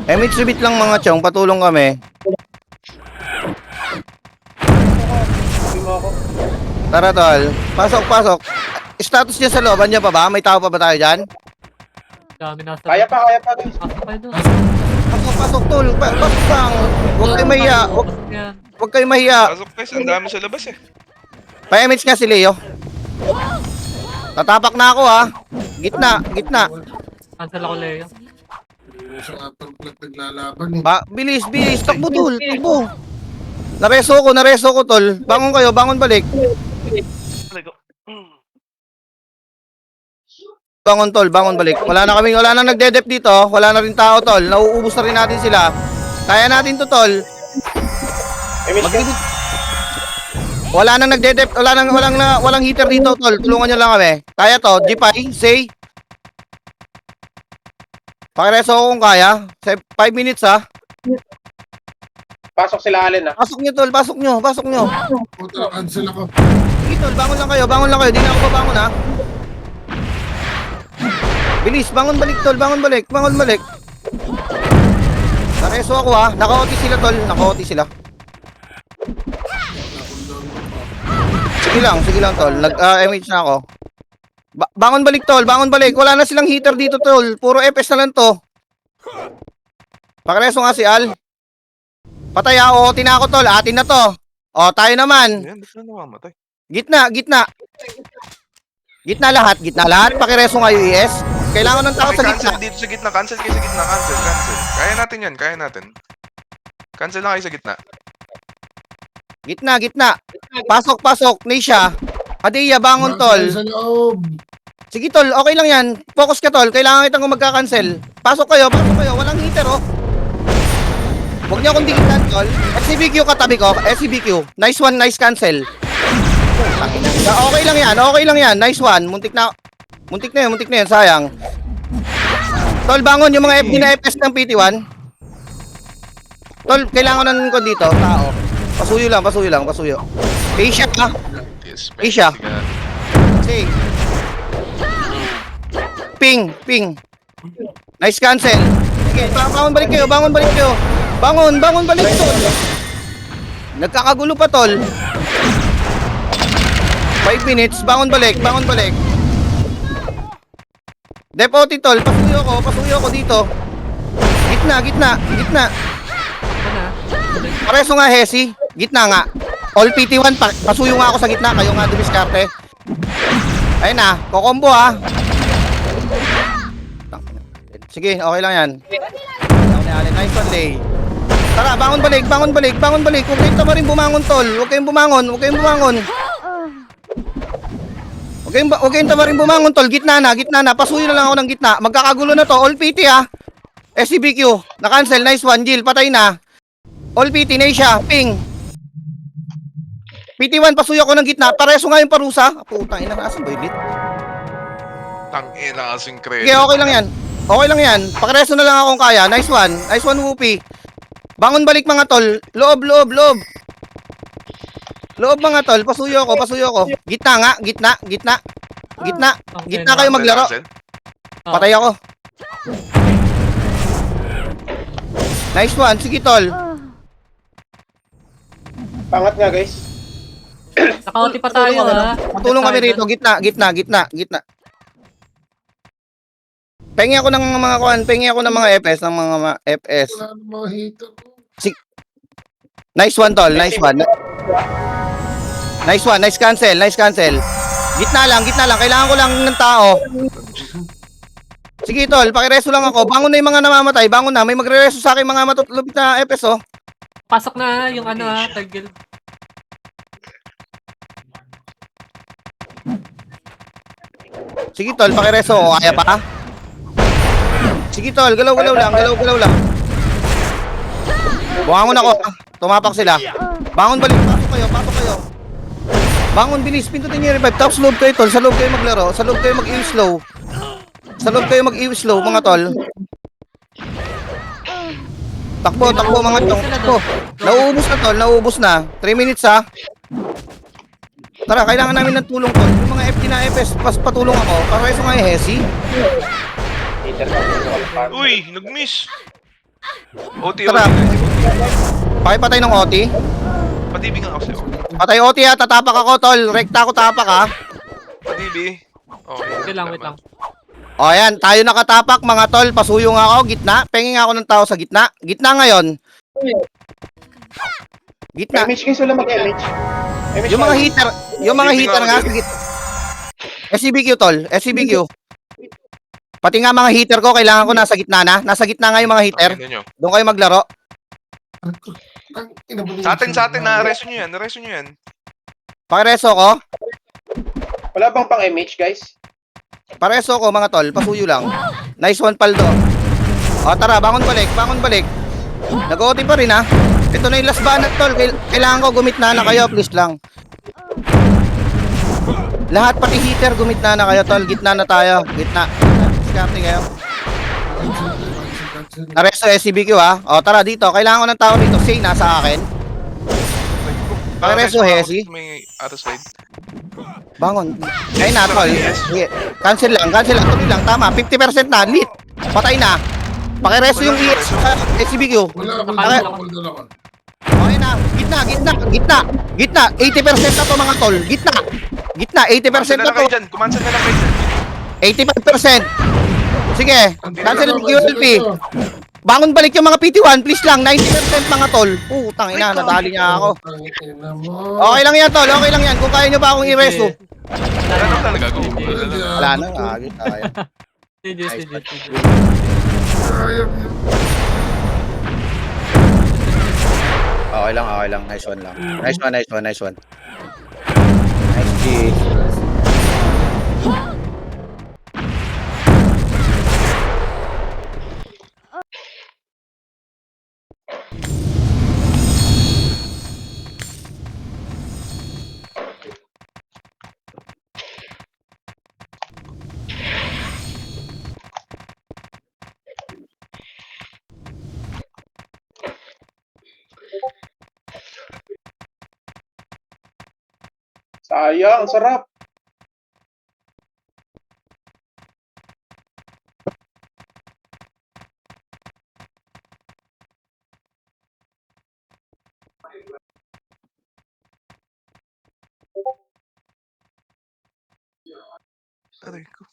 MH subit lang mga chong, patulong kami. Sabi mo ako. Tara, tol. Pasok. Status niya sa looban niya pa ba? May tao pa ba tayo dyan? Dami nasa Kaya pa, guys. Pasok kayo doon. Pasok, tol. Pasok lang. Huwag kayo mahiya. Pasok yan. Huwag kayo mahiya. Pasok guys, ang dami sa labas eh. Pa-MH nga si Leo. Tatapak na ako, ha. Gitna. Cancel ako Leo. Sa upper flat naglalaban eh. Bilis. Takbo, tol. Takbo. Nareso ko, tol. Bangon balik. Bangon balik. Wala na nagde-dep dito. Wala na rin tao, tol. Nauubos na rin natin sila. Kaya natin to, tol. Wala nang nagde-dep, walang heater dito, tol. Tulungan niyo lang kami. Kaya to, G5, say. Pakireso ko kung kaya. 5 minutes, ha. Pasok sila, Allen, ha. Pasok niyo, tol. Pasok niyo. Puta, cancel ako. Sige, tol. Bangon lang kayo. Di na ako babangon, ha. Bilis, bangon balik, tol. Bangon balik. Nareso ako, ha. Naka-OT sila, tol. Sige lang, tol. Nag-MH na ako. Bangon balik, tol. Wala na silang heater dito, tol. Puro FS na lang to. Pakireso nga si Al. Patay, ha. OT na ako, tol. Atin na to. O, tayo naman. Ayan, ba't na namamatay? Gitna. Gitna lahat. Pakireso nga UES. Kailangan ng tao Okay, sa gitna. cancel dito sa gitna. Cancel kayo sa gitna. Cancel. Kaya natin yan. Cancel lang kayo sa gitna. Gitna. Pasok. Nisha. Hadiya, bangon, tol. Sa loob. Sige, tol. Okay lang yan. Focus ka, tol. Kailangan kitang magka-cancel. Pasok kayo. Walang heater, oh. Huwag niyo akong dikitan, tol. SCBQ katabi ko. SCBQ. Nice one, nice cancel. Okay lang yan. Nice one. Muntik na yan. Sayang. Tol, bangon yung mga FD na FS ng PT1. Tol, kailangan ko ng dito. Tao. Pasuyo lang. Asia, ha? Yes, Asia. Sige. Sige. Ping. Nice cancel. Sige, bangon balik kayo. Bangon, balik, tol. Nagkakagulo pa, tol. 5 minutes, bangon balik. Deputy, tol, pasuyo ko dito. Gitna. Pareso nga, Hesi. Gitna nga. All PT1, pasuyo nga ako sa gitna. Kayo nga dumiskarte. Ayun na, kokombo, ha. Sige, okay lang yan. Nice one, Lay. Tara, bangon balik. Huwag kayong tamarin bumangon, tol. Huwag kayong bumangon. Huwag kayong tamarin bumangon, tol. Gitna na. Pasuyo na lang ako ng gitna. Magkakagulo na to. All PT, ha. SCBQ. Na-cancel. Nice one, Jill. Patay na. All PT, Nisha. Ping. PT1, pasuyo ko ng gitna. Pareso nga yung parusa. Putang ina, nasan ba yun? Tangina kasing credit. Okay, okay lang yan. Pakireso na lang akong kaya. Nice one, Whoopi. Bangon balik mga tol. Loob. Loob mga tol. Pasuyo ko. Gitna nga. Gitna kayo maglaro. Patay ako. Nice one. Sige tol. Pangat nga, guys. Nakauti pa tayo, ha? Tulong kami rito. Gitna. Pengi ako ng mga FS, ng mga FS. Wala nang mga heater. Nice one, tol. Nice cancel. Gitna lang. Kailangan ko lang ng tao. Sige, tol. Pakireso lang ako. Bangon na yung mga namamatay. Bangon na. May magre-reso sa akin mga matutulupit na FS, oh. Pasok na yung ano, ha? Tagil. Sige, tol. Pakireso. O, kaya pa? Sige, tol. Galaw lang. Bumangon ako. Tumapak sila. Bangon balik. Pasok kayo. Bangon, bilis. Pindutin niyo yung revive. Tapos loob kayo, tol. Sa loob kayo maglaro. Sa loob kayo mag-i-slow. Mga tol. Takbo, mga tol. Takbo. Nauubos na, tol. Nauubos na. 3 minutes, ha. Tara, kailangan namin ng tulong, tol. Yung mga FD na FS, patulong ako. Pareso nga yung Hesi. Uy, nag-miss. OT. Tara. Pakipatay ng OT. Patibig nga kasi. Patay OT, ha. Tatapak ako, tol. Rekta ako tapak, ha. Patibig. Okay. Wait lang. O, ayan. Tayo nakatapak, mga tol. Pasuyo nga ako. Gitna. Pengi nga ako ng tao sa gitna. Gitna ngayon. Gitna. MH guys, wala mag-MH. Yung mga heater nga. Sige. SCBQ, tol. SCBQ. Pati nga mga heater ko, kailangan ko nasa gitna na. Nasa gitna nga yung mga heater. Doon kayo maglaro. Sa atin, na-reso nyo yan. Pakireso ko. Wala bang pang MH, guys? Pareso ko, mga tol. Pasuyo lang. Nice one, Paldo. O, tara. Bangon balik. Nag-OT pa rin, ha. Ito na yung last banat, tol. Kailangan ko gumitna na kayo. Please lang. Lahat pati heater, gumitna na kayo, tol. Gitna na tayo. Gitna. Discarding kayo. Naresto SCBQ, ha. O, tara dito. Kailangan ko ng tao dito. Say, nasa akin. Pakireso, Hesi. May other side. Bangon. Ayun na, tol. Sige. Cancel lang. Tuloy lang. Tama. 50% na. Lit. Patay na. Pakireso yung SCBQ. Wala ako. Okay na. Gitna. 80% na to, mga tol. Gitna. 80% na to. Kumansel na lang kayo dyan. 85%. Sige. Cancel yung QLP. Bangon balik yung mga PT1. Please lang. 90% mga tol. Putang ina. Nadali niya ako. Okay lang yan, tol. Okay lang yan. Kung kaya nyo pa akong i-reso. Wala na talaga gagawin. Wala na. Kaya. Sige. Okay lang, okay lang. Nice one lang. Nice one, nice one, nice one. Nice G. Sayang, sarap. Aray ko.